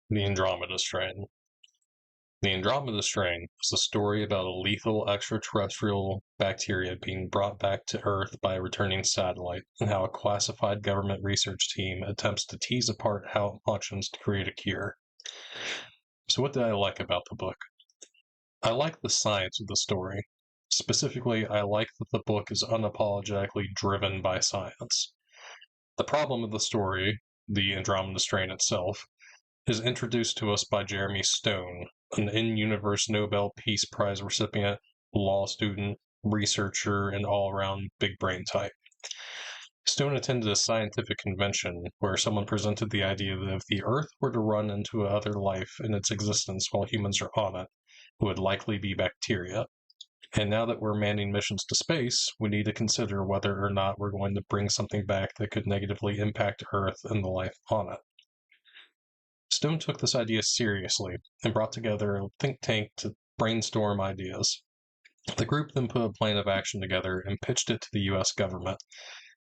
The Andromeda Strain. The Andromeda Strain is a story about a lethal extraterrestrial bacteria being brought back to Earth by a returning satellite, and how a classified government research team attempts to tease apart how it functions to create a cure. So, what did I like about the book? I like the science of the story. Specifically, I like that the book is unapologetically driven by science. The problem of the story, the Andromeda Strain itself, is introduced to us by Jeremy Stone, an in-universe Nobel Peace Prize recipient, law student, researcher, and all-around big brain type. Stone attended a scientific convention where someone presented the idea that if the Earth were to run into other life in its existence while humans are on it, it would likely be bacteria. And now that we're manning missions to space, we need to consider whether or not we're going to bring something back that could negatively impact Earth and the life on it. Stone took this idea seriously and brought together a think tank to brainstorm ideas. The group then put a plan of action together and pitched it to the US government,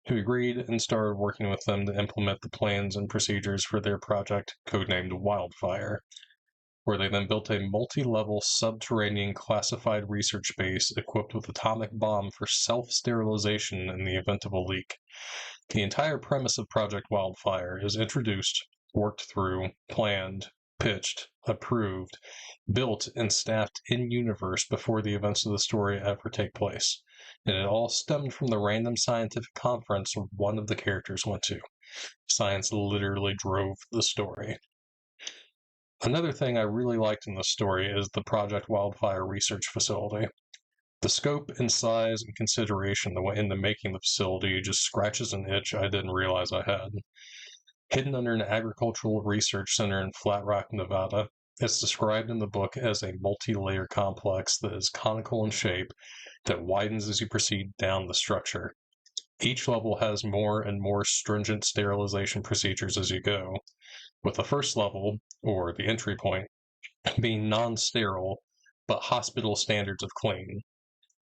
who agreed and started working with them to implement the plans and procedures for their project, codenamed Wildfire, where they then built a multi-level subterranean classified research base equipped with atomic bomb for self-sterilization in the event of a leak. The entire premise of Project Wildfire is introduced, worked through, planned, pitched, approved, built, and staffed in-universe before the events of the story ever take place. And it all stemmed from the random scientific conference one of the characters went to. Science literally drove the story. Another thing I really liked in this story is the Project Wildfire research facility. The scope and size and consideration that went into making the facility just scratches an itch I didn't realize I had. Hidden under an agricultural research center in Flat Rock, Nevada, it's described in the book as a multi-layer complex that is conical in shape that widens as you proceed down the structure. Each level has more and more stringent sterilization procedures as you go, with the first level, or the entry point, being non-sterile, but hospital standards of clean.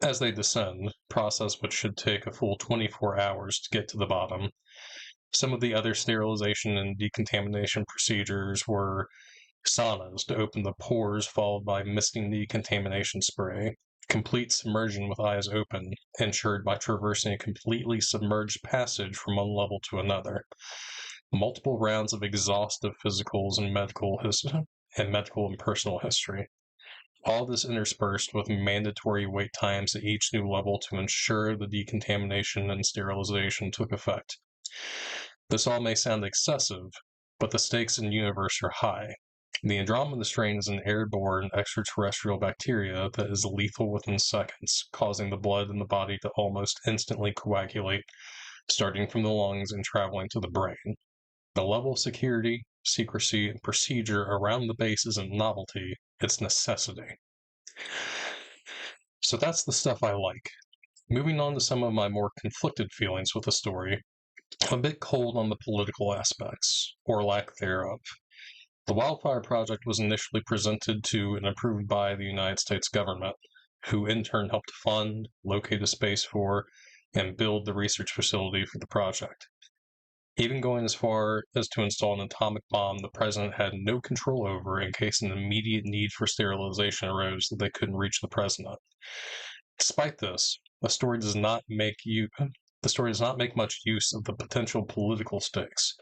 As they descend, process which should take a full 24 hours to get to the bottom. Some of the other sterilization and decontamination procedures were saunas to open the pores, followed by misting decontamination spray, complete submersion with eyes open, ensured by traversing a completely submerged passage from one level to another, multiple rounds of exhaustive physicals and medical and personal history. All this interspersed with mandatory wait times at each new level to ensure the decontamination and sterilization took effect. This all may sound excessive, but the stakes in the universe are high. The Andromeda strain is an airborne extraterrestrial bacteria that is lethal within seconds, causing the blood in the body to almost instantly coagulate, starting from the lungs and traveling to the brain. The level of security, secrecy, and procedure around the base isn't novelty, it's necessity. So that's the stuff I like. Moving on to some of my more conflicted feelings with the story, I'm a bit cold on the political aspects, or lack thereof. The Wildfire Project was initially presented to and approved by the United States government, who in turn helped fund, locate a space for, and build the research facility for the project. Even going as far as to install an atomic bomb the president had no control over in case an immediate need for sterilization arose that they couldn't reach the president. Despite this, the story does not make much use of the potential political stakes.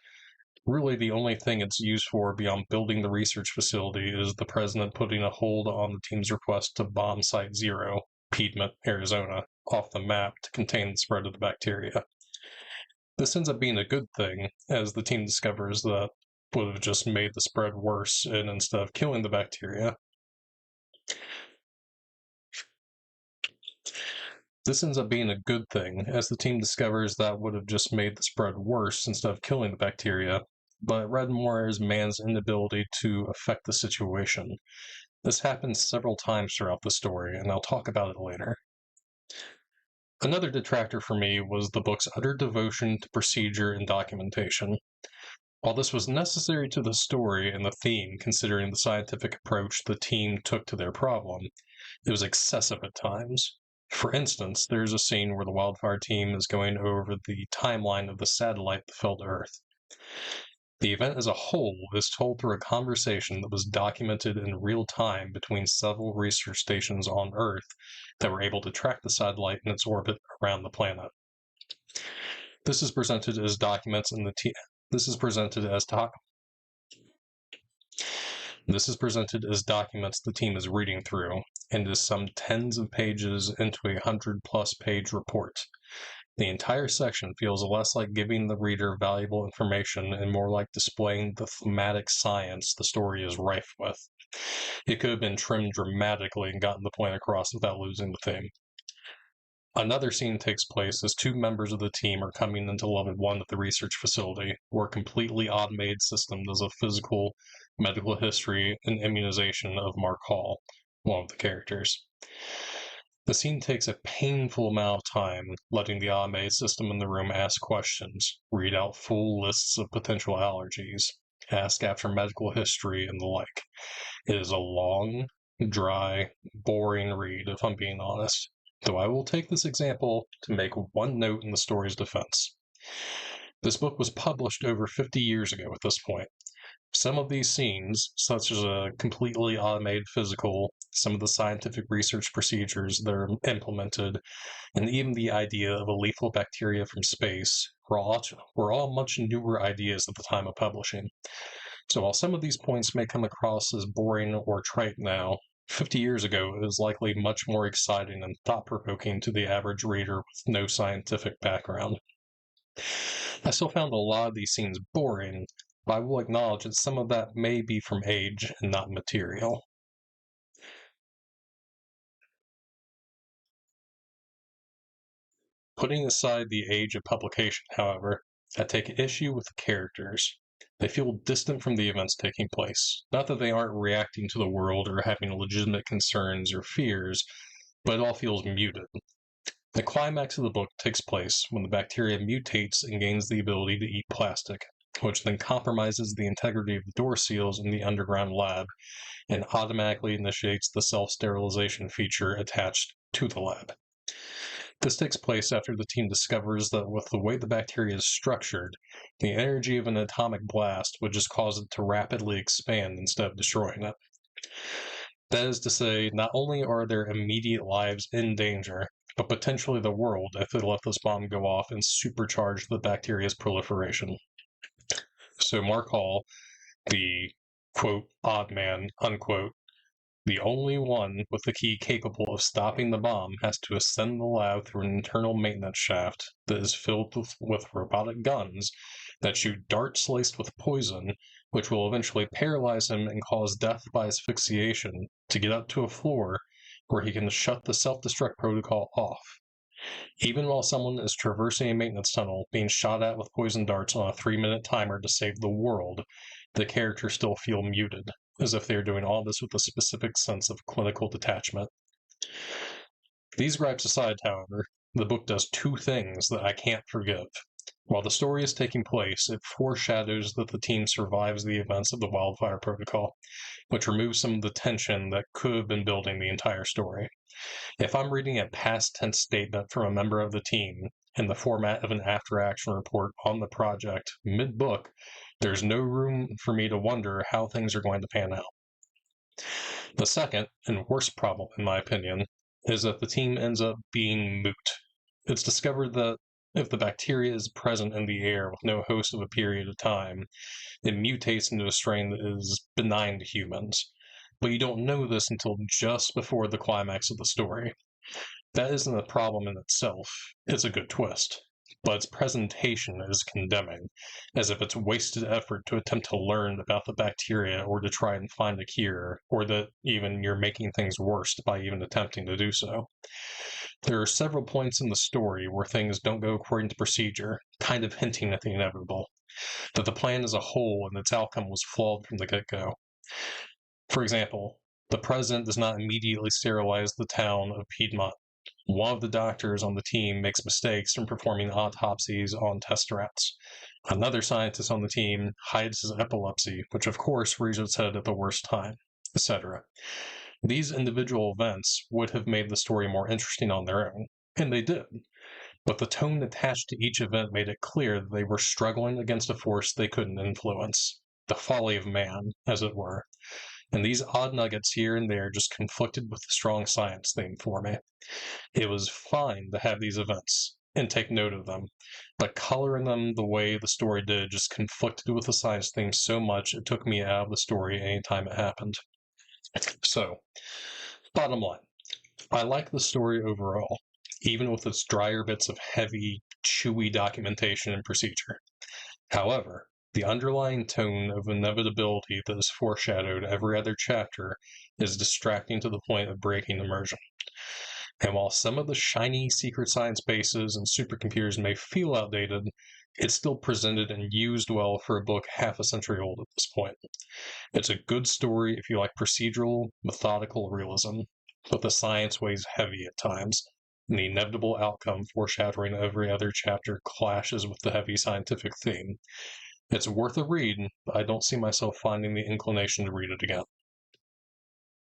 Really, the only thing it's used for beyond building the research facility is the president putting a hold on the team's request to bomb Site Zero, Piedmont, Arizona, off the map to contain the spread of the bacteria. This ends up being a good thing, as the team discovers that would have just made the spread worse, and instead of killing the bacteria, This ends up being a good thing, as the team discovers that would have just made the spread worse instead of killing the bacteria, but read more as man's inability to affect the situation. This happens several times throughout the story, and I'll talk about it later. Another detractor for me was the book's utter devotion to procedure and documentation. While this was necessary to the story and the theme, considering the scientific approach the team took to their problem, it was excessive at times. For instance, there's a scene where the Wildfire team is going over the timeline of the satellite that fell to Earth. The event as a whole is told through a conversation that was documented in real time between several research stations on Earth that were able to track the satellite in its orbit around the planet. This is presented as documents in the This is presented as documents the team is reading through, and is some tens of pages into a 100-plus page report. The entire section feels less like giving the reader valuable information and more like displaying the thematic science the story is rife with. It could have been trimmed dramatically and gotten the point across without losing the theme. Another scene takes place as two members of the team are coming into level 1 of the research facility, where a completely automated system does a physical, medical history, and immunization of Mark Hall, one of the characters. The scene takes a painful amount of time, letting the automated system in the room ask questions, read out full lists of potential allergies, ask after medical history, and the like. It is a long, dry, boring read, if I'm being honest, though I will take this example to make one note in the story's defense. This book was published over 50 years ago at this point. Some of these scenes, such as a completely automated physical, some of the scientific research procedures that are implemented, and even the idea of a lethal bacteria from space, were all much newer ideas at the time of publishing. So while some of these points may come across as boring or trite now, 50 years ago it was likely much more exciting and thought-provoking to the average reader with no scientific background. I still found a lot of these scenes boring, but I will acknowledge that some of that may be from age and not material. Putting aside the age of publication, however, I take issue with the characters. They feel distant from the events taking place. Not that they aren't reacting to the world or having legitimate concerns or fears, but it all feels muted. The climax of the book takes place when the bacteria mutates and gains the ability to eat plastic, which then compromises the integrity of the door seals in the underground lab and automatically initiates the self-sterilization feature attached to the lab. This takes place after the team discovers that with the way the bacteria is structured, the energy of an atomic blast would just cause it to rapidly expand instead of destroying it. That is to say, not only are their immediate lives in danger, but potentially the world if they let this bomb go off and supercharge the bacteria's proliferation. So Mark Hall, the quote odd man, unquote, the only one with the key capable of stopping the bomb, has to ascend the lab through an internal maintenance shaft that is filled with robotic guns that shoot darts laced with poison, which will eventually paralyze him and cause death by asphyxiation, to get up to a floor where he can shut the self-destruct protocol off. Even while someone is traversing a maintenance tunnel, being shot at with poison darts on a 3-minute timer to save the world, the characters still feel muted, as if they are doing all this with a specific sense of clinical detachment. These gripes aside, however, the book does two things that I can't forgive. While the story is taking place, it foreshadows that the team survives the events of the wildfire protocol, which removes some of the tension that could have been building the entire story. If I'm reading a past tense statement from a member of the team in the format of an after-action report on the project mid-book, there's no room for me to wonder how things are going to pan out. The second, and worst problem in my opinion, is that the team ends up being moot. It's discovered that if the bacteria is present in the air with no host of a period of time, it mutates into a strain that is benign to humans. But you don't know this until just before the climax of the story. That isn't a problem in itself, it's a good twist. But its presentation is condemning, as if it's wasted effort to attempt to learn about the bacteria or to try and find a cure, or that even you're making things worse by even attempting to do so. There are several points in the story where things don't go according to procedure, kind of hinting at the inevitable, that the plan as a whole and its outcome was flawed from the get-go. For example, the president does not immediately sterilize the town of Piedmont. One of the doctors on the team makes mistakes in performing autopsies on test rats. Another scientist on the team hides his epilepsy, which of course rears its head at the worst time, etc. These individual events would have made the story more interesting on their own, and they did. but the tone attached to each event made it clear that they were struggling against a force they couldn't influence. The folly of man, as it were. And these odd nuggets here and there just conflicted with the strong science theme for me. It was fine to have these events and take note of them, but coloring them the way the story did just conflicted with the science theme so much it took me out of the story anytime it happened. So, bottom line, I like the story overall, even with its drier bits of heavy, chewy documentation and procedure. However, the underlying tone of inevitability that is foreshadowed every other chapter is distracting to the point of breaking immersion. And while some of the shiny secret science bases and supercomputers may feel outdated, it's still presented and used well for a book half a century old at this point. It's a good story if you like procedural, methodical realism, but the science weighs heavy at times, and the inevitable outcome foreshadowing every other chapter clashes with the heavy scientific theme. It's worth a read, but I don't see myself finding the inclination to read it again.